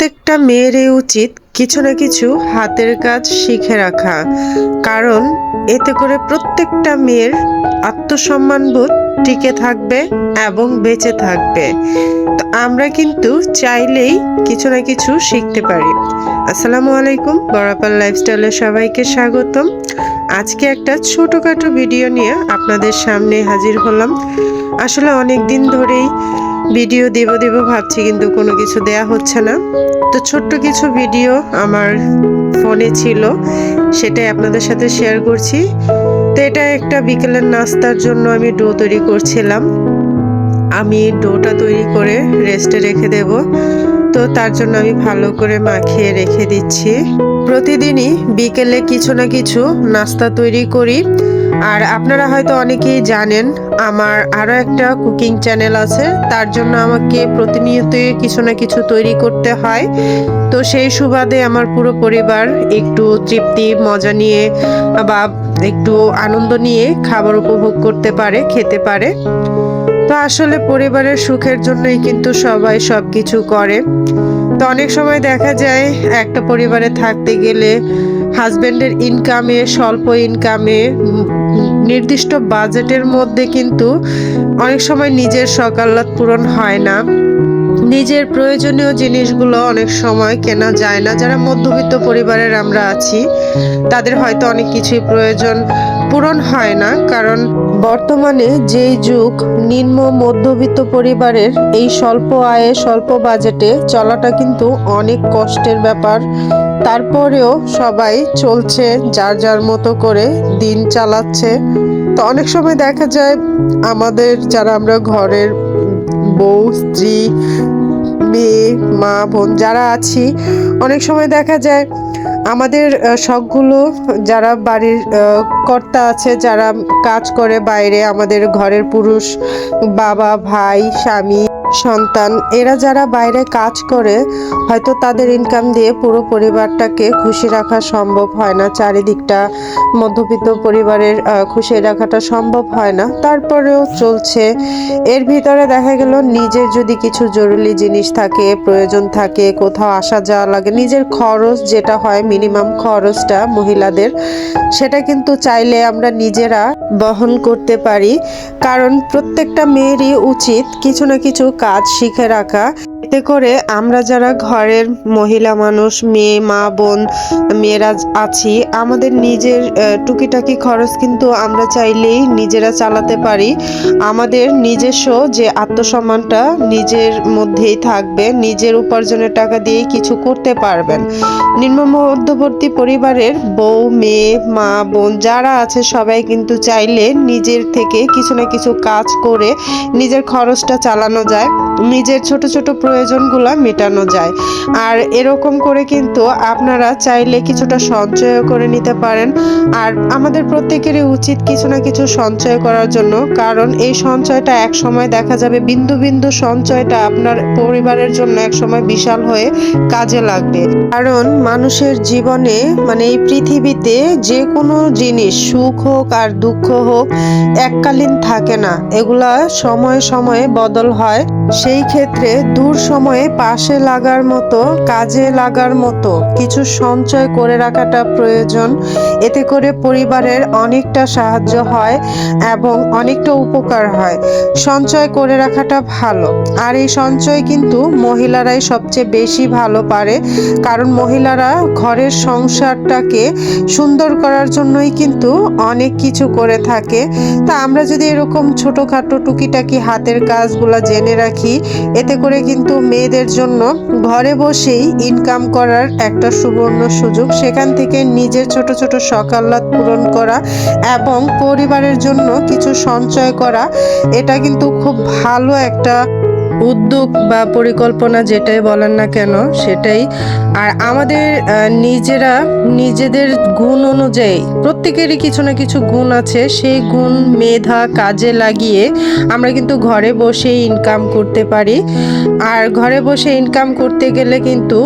প্রত্যেকটা মেয়েরই উচিত কিছু না কিছু হাতের কাজ শিখে রাখা, কারণ এতে করে প্রত্যেকটা মেয়ের আত্মসম্মানবোধ টিকে থাকবে এবং বেঁচে থাকবে। তো আমরা কিন্তু চাইলেই কিছু না কিছু শিখতে পারি। আসসালামু আলাইকুম, বরাপার লাইফস্টাইলে সবাইকে স্বাগতম। আজকে একটা ছোটখাটো ভিডিও নিয়ে আপনাদের সামনে হাজির হলাম। আসলে অনেক দিন ধরেই ভিডিও দেব ভাবছি, কিন্তু কোনো কিছু দেয়া হচ্ছে না। তো ছোট্ট কিছু ভিডিও আমার ফোনে ছিল, সেটাই আপনাদের সাথে শেয়ার করছি। তো এটা একটা বিকেলের নাস্তার জন্য আমি ডো তৈরি করছিলাম। আমি ডোটা তৈরি করে রেস্টে রেখে দেব। তো তার জন্য আমি ভালো করে মাখিয়ে রেখে দিচ্ছি। প্রতিদিনই বিকেলে কিছু না কিছু নাস্তা তৈরি করি। আর আপনারা হয়তো অনেকেই জানেন, আমার আরও একটা কুকিং চ্যানেল আছে, তার জন্য আমাকে প্রতিনিয়তই কিছু না কিছু তৈরি করতে হয়। তো সেই সুবাদে আমার পুরো পরিবার একটু তৃপ্তি মজা নিয়ে বা একটু আনন্দ নিয়ে খাবার উপভোগ করতে পারে, খেতে পারে। তো আসলে পরিবারের সুখের জন্যই কিন্তু সবাই সবকিছু করে। তো অনেক সময় দেখা যায় একটা পরিবারে থাকতে গেলে হাজবেন্ডের ইনকামে, স্বল্প ইনকামে, নির্দিষ্ট বাজেটের মধ্যে কিন্তু অনেক সময় নিজের শখ আহ্লাদ পূরণ হয় না। নিজের প্রয়োজনীয় জিনিসগুলো অনেক সময় কেনা যায় না। যারা মধ্যবিত্ত পরিবারের আমরা আছি, তাদের হয়তো অনেক কিছুই প্রয়োজন পূরণ হয় না, কারণ বর্তমানে যেই যুগ, নিম্ন মধ্যবিত্ত পরিবারের এই স্বল্প আয়ে স্বল্প বাজেটে চলাটা কিন্তু অনেক কষ্টের ব্যাপার। তারপরেও সবাই চলছে, যার যার মতো করে দিন চালাচ্ছে। তো অনেক সময় দেখা যায় আমাদের যারা আমরা ঘরের বউ, স্ত্রী, মেয়ে, মা, বোন যারা আছি, অনেক সময় দেখা যায় আমাদের শখগুলো, যারা বাড়ির কর্তা আছে, যারা কাজ করে বাইরে, আমাদের ঘরের পুরুষ, বাবা, ভাই, স্বামী, সন্তান, এরা যারা বাইরে কাজ করে, হয়তো তাদের ইনকাম দিয়ে পুরো পরিবারটাকে খুশি রাখা সম্ভব হয় না। চারিদিকটা মধ্যবিত্ত পরিবারের খুশি রাখাটা সম্ভব হয় না, তারপরেও চলছে। এর ভিতরে দেখা গেল নিজের যদি কিছু জরুরি জিনিস থাকে, প্রয়োজন থাকে, কোথাও আসা যাওয়া লাগে, নিজের খরচ যেটা হয়, মিনিমাম খরচটা মহিলাদের, সেটা কিন্তু চাইলে আমরা নিজেরা বহন করতে পারি। কারণ প্রত্যেকটা মেয়েরই উচিত কিছু না কিছু কাজ শিখে রাখা। এতে করে আমরা যারা ঘরের মহিলা মানুষ, মেয়ে, মা, বোন, মেয়েরা আছি, আমাদের নিজের টুকিটাকি খরচ কিন্তু আমরা চাইলেই নিজেরা চালাতে পারি। আমাদের নিজস্ব যে আত্মসম্মানটা নিজের মধ্যেই থাকবে, নিজের উপার্জনের টাকা দিয়েই কিছু করতে পারবেন। নিম্ন মধ্যবর্তী পরিবারের বউ, মেয়ে, মা, বোন যারা আছে, সবাই কিন্তু চাইলে নিজের থেকে কিছু না কিছু কাজ করে নিজের খরচটা চালানো যায়, নিজের ছোট ছোট প্রয়োজনগুলো মেটানো যায়। আর এরকম করে কিন্তু আপনারা চাইলে কিছুটা সঞ্চয় করে নিতে পারেন। আর আমাদের প্রত্যেকেরই উচিত কিছু না কিছু সঞ্চয় করার জন্য, কারণ এই সঞ্চয়টা এক সময় দেখা যাবে, বিন্দু বিন্দু সঞ্চয়টা আপনার পরিবারের জন্য এক সময় বিশাল হয়ে কাজে লাগবে। কারণ মানুষের জীবনে, মানে এই পৃথিবীতে যে কোনো জিনিস, সুখ হোক আর দুঃখ হোক, এককালীন থাকে না, এগুলা সময়ে সময়ে বদল হয়। সেই ক্ষেত্রে দূর সময়ে পাশে লাগার মতো, কাজে লাগার মতো কিছু সঞ্চয় করে রাখাটা প্রয়োজন। এতে করে পরিবারের অনেকটা সাহায্য হয় এবং অনেকটা উপকার হয়। সঞ্চয় করে রাখাটা ভালো। আর এই সঞ্চয় কিন্তু মহিলারাই সবচেয়ে বেশি ভালো পারে, কারণ মহিলারা ঘরের সংসারটাকে সুন্দর করার জন্যই কিন্তু অনেক কিছু করে থাকে। তা আমরা যদি এরকম ছোটখাটো টুকিটাকি হাতের কাজগুলো জেনে রাখি, এতে করে কিন্তু মেয়েদের জন্য ঘরে বসেই ইনকাম করার একটা সুবর্ণ সুযোগ, সেখান থেকে নিজের ছোট ছোট শখ আহ্লাদ পূরণ করা এবং পরিবারের জন্য কিছু সঞ্চয় করা, এটা কিন্তু খুব ভালো একটা উদ্যোগ বা পরিকল্পনা, যেটাই বলেন না কেন সেটাই। আর আমাদের নিজেরা নিজেদের গুণ অনুযায়ী, প্রত্যেকেরই কিছু না কিছু গুণ আছে, সেই গুণ মেধা কাজে লাগিয়ে আমরা কিন্তু ঘরে বসে ইনকাম করতে পারি। আর ঘরে বসে ইনকাম করতে গেলে কিন্তু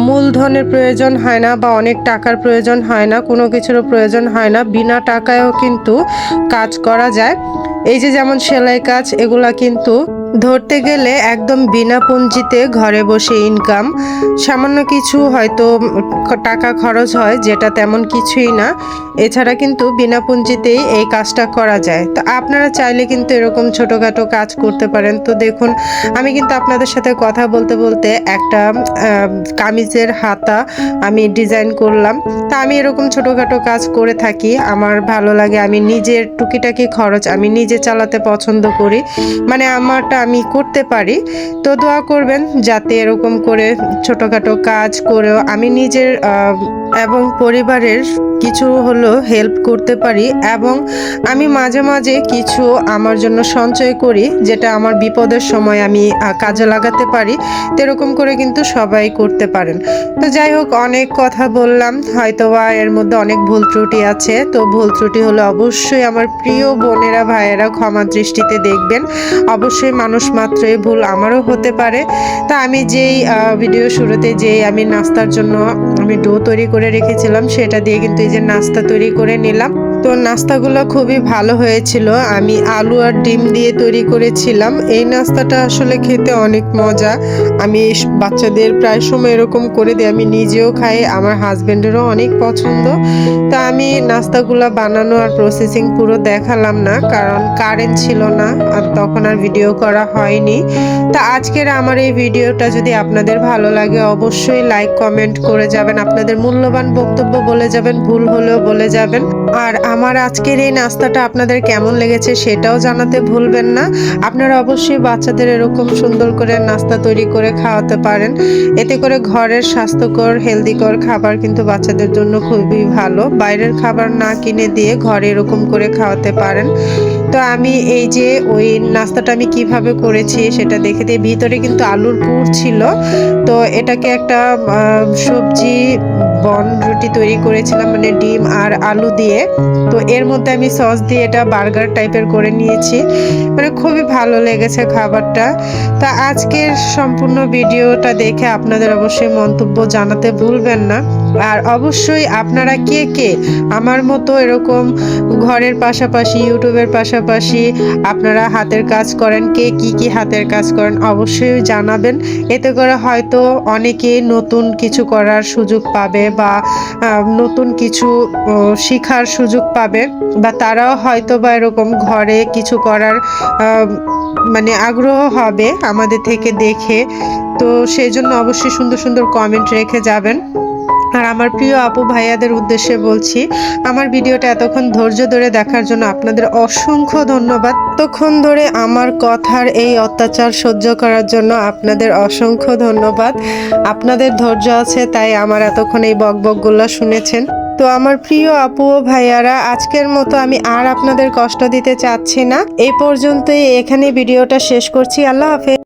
মূলধনের প্রয়োজন হয় না, বা অনেক টাকার প্রয়োজন হয় না, কোনো কিছুরও প্রয়োজন হয় না। বিনা টাকায়ও কিন্তু কাজ করা যায়। এই যে যেমন সেলাই কাজ, এগুলা কিন্তু ধরতে গেলে একদম বিনা পুঁজিতে ঘরে বসে ইনকাম। সামান্য কিছু হয়তো টাকা খরচ হয়, যেটা তেমন কিছুই না। এছাড়া কিন্তু বিনা পুঁজিতেই এই কাজটা করা যায়। তো আপনারা চাইলে কিন্তু এরকম ছোটোখাটো কাজ করতে পারেন। তো দেখুন, আমি কিন্তু আপনাদের সাথে কথা বলতে বলতে একটা কামিজের হাতা আমি ডিজাইন করলাম। তা আমি এরকম ছোটোখাটো কাজ করে থাকি, আমার ভালো লাগে। আমি নিজের টুকিটাকি খরচ আমি নিজে চালাতে পছন্দ করি, মানে আমারটা আমি করতে পারি। তো দোয়া করবেন যাতে এরকম করে ছোটোখাটো কাজ করেও আমি নিজের এবং পরিবারের কিছু হলো হেল্প করতে পারি, এবং আমি মাঝে মাঝে কিছু আমার জন্য সঞ্চয় করি, যেটা আমার বিপদের সময় আমি কাজে লাগাতে পারি। তো এরকম করে কিন্তু সবাই করতে পারেন। তো যাই হোক, অনেক কথা বললাম, হয়তোবা এর মধ্যে অনেক ভুল ত্রুটি আছে। তো ভুল ত্রুটি হলে অবশ্যই আমার প্রিয় বোনেরা ভাইয়েরা ক্ষমা দৃষ্টিতে দেখবেন। অবশ্যই মানুষ মাত্রই ভুল, আমারও হতে পারে। তা আমি যেই ভিডিও শুরুতে যেই আমি নাস্তার জন্য আমি ডো তৈরি করে রেখেছিলাম, সেটা দিয়ে কিন্তু এই যে নাস্তা তৈরি করে নিলাম। তো নাস্তাগুলো খুবই ভালো হয়েছিল। আমি আলু আর ডিম দিয়ে তৈরি করেছিলাম। এই নাস্তাটা আসলে খেতে অনেক মজা। আমি বাচ্চাদের প্রায় সময় এরকম করে দিই, আমি নিজেও খাই, আমার হাজবেন্ডেরও অনেক পছন্দ। তা আমি নাস্তাগুলো বানানো আর প্রসেসিং পুরো দেখালাম না, কারণ কারেন্ট ছিল না আর তখন আর ভিডিও করা হয়নি। তা আজকের আমার এই ভিডিওটা যদি আপনাদের ভালো লাগে, অবশ্যই লাইক কমেন্ট করে যাবেন, আপনাদের মূল্যবান বক্তব্য বলে যাবেন, ভুল হলেও বলে যাবেন। আর আমার আজকের এই নাস্তাটা আপনাদের কেমন লেগেছে সেটাও জানাতে ভুলবেন না। আপনারা অবশ্যই বাচ্চাদের এরকম সুন্দর করে নাস্তা তৈরি করে খাওয়াতে পারেন। এতে করে ঘরের স্বাস্থ্যকর হেলদিকর খাবার কিন্তু বাচ্চাদের জন্য খুবই ভালো। বাইরের খাবার না কিনে দিয়ে ঘরে এরকম করে খাওয়াতে পারেন। তো আমি এই যে ওই নাস্তাটা আমি কিভাবে করেছি সেটা দেখে দিয়ে, ভিতরে কিন্তু আলুর পুর ছিল। তো এটাকে একটা সবজি বন রুটি তৈরি করেছিলাম, মানে ডিম আর আলু দিয়ে। তো এর মধ্যে আমি সস দিয়ে এটা বার্গার টাইপের করে নিয়েছি, মানে খুবই ভালো লেগেছে খাবারটা। তা আজকের সম্পূর্ণ ভিডিওটা দেখে আপনাদের অবশ্যই মন্তব্য জানাতে ভুলবেন না। আর অবশ্যই আপনারা কে কে আমার মতো এরকম ঘরের পাশাপাশি ইউটিউবের পাশাপাশি আপনারা হাতের কাজ করেন, কে কি কি হাতের কাজ করেন অবশ্যই জানাবেন। এতে করে হয়তো অনেকে নতুন কিছু করার সুযোগ পাবে, বা নতুন কিছু শেখার সুযোগ পাবে, বা তারাও হয়তো বা এরকম ঘরে কিছু করার মানে আগ্রহ হবে আমাদের থেকে দেখে। তো সেই জন্য অবশ্যই সুন্দর সুন্দর কমেন্ট রেখে যাবেন। আর আমার প্রিয় আপু ভাইয়াদের উদ্দেশ্যে বলছি, আমার ভিডিওটা এতক্ষণ ধৈর্য ধরে দেখার জন্য আপনাদের অসংখ্য ধন্যবাদ। এতক্ষণ ধরে আমার কথার এই অত্যাচার সহ্য করার জন্য আপনাদের অসংখ্য ধন্যবাদ। আপনাদের ধৈর্য আছে তাই আমার এতক্ষণ এই বকবকগুলো শুনেছেন। তো আমার প্রিয় আপু ও ভাইয়ারা, আজকের মতো আমি আর আপনাদের কষ্ট দিতে চাচ্ছি না। এই পর্যন্তই, এখানে ভিডিওটা শেষ করছি। আল্লাহ হাফেজ।